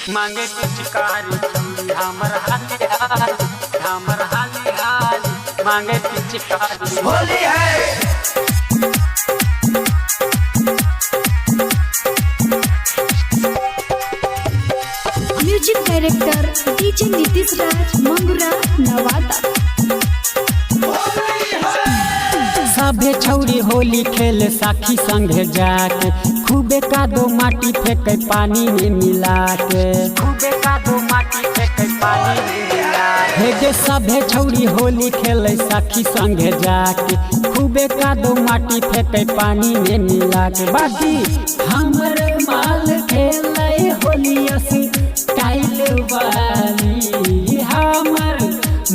मांगे पिचकारी छौरी हमर हाली हाली, हमर हाली हाली मांगे पिचकारी। होली है म्यूजिक डायरेक्टर डीजे नीतीश राज मंगुरा नवादा। सभे छौरी होली खेले साखी संगे जाके, खूबे कादो माटी फेंके पानी में मिला के, खूबे कादो माटी फेंके पानी में मिला के। हे सभे छौरी होली खेले साखी संगे जाके, खूबे कादो माटी फेंके पानी में मिला के। बाकी हमर माल खेले होली असी टाइल वाली, हमर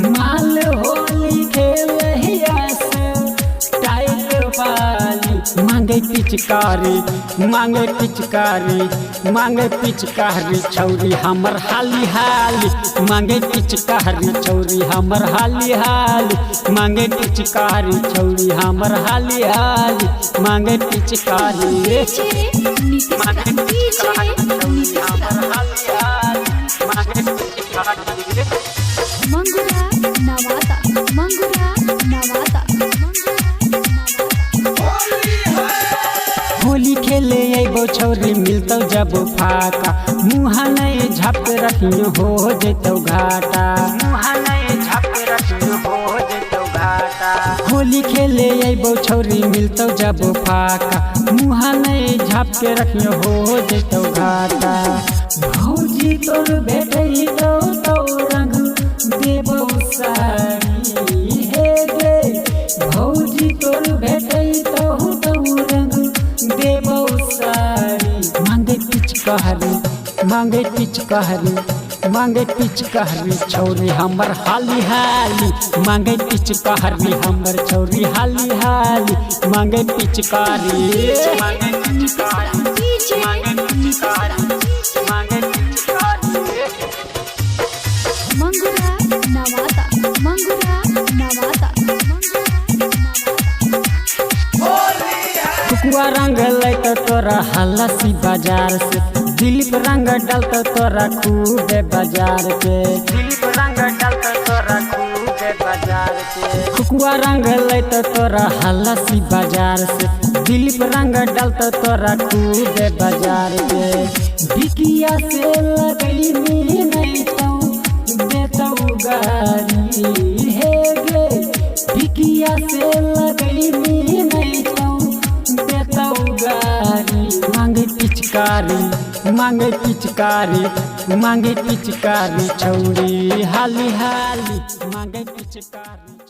माल होली खेले मांगे पिचकारी, मांगे पिचकारी, मांगे पिचकारी छौरी हमर हाली हाली, मांगे पिचकारी छौरी हमर हाली हाली, मांगे पिचकारी छौरी हमर हाली हाली, मांगे पिचकारी। मांगे पिचकारी छौरी हमर हाली हाली, मांगे पिचकारी। मंगुरा नवादा, मंगुरा नवादा। होली खेले अबो छौरी मिलतौ जब फाका, मुँह नहीं झप रखियो हो जेतौ घाटा, मुँह नहीं झप रखियो हो जेतौ घाटा। होली खेले अबो छौरी मिलतौ जब फाका, मुँह नहीं झप के रखियो हो जेतौ घाटा। भौजी तोर भेटैतौ तो रंग देबौ साड़ी, हे गे भौजी तोर भेटैतौ तो रंग देबौ साड़ी। मांगे पिचकारी, मांगे पिचकारी, मांगे पिचकारी छौरी हमर हाली हाली, मांगे पिचकारी हमर छौरी हाली हाली, मांगे पिचकारी। मांगे पिचकारी, मांगे पिचकारी, मांगे पिचकारी। मंगुरा नवादा, मंगुरा नवादा। कुकुआ रंग लैतो तोरा हलसी बाजार से, दिलीप रंग डालतो तोरा खूबे बाजार के, दिलीप रंग डालतो तोरा खूबे बाजार के। कुकुआ रंग लैतो तोरा हलसी बाजार से, दिलीप रंग डालतो तोरा खूबे बाजार के। बिकिया से लगई में नहीं तो देतौ गारी, हे गे बिकिया से लगई में नहीं तो देतौ गारी। मांगे पिचकारी, मांगे पिचकारी, मांगे पिचकारी छौरी हाली हाली, मांगे पिचकारी।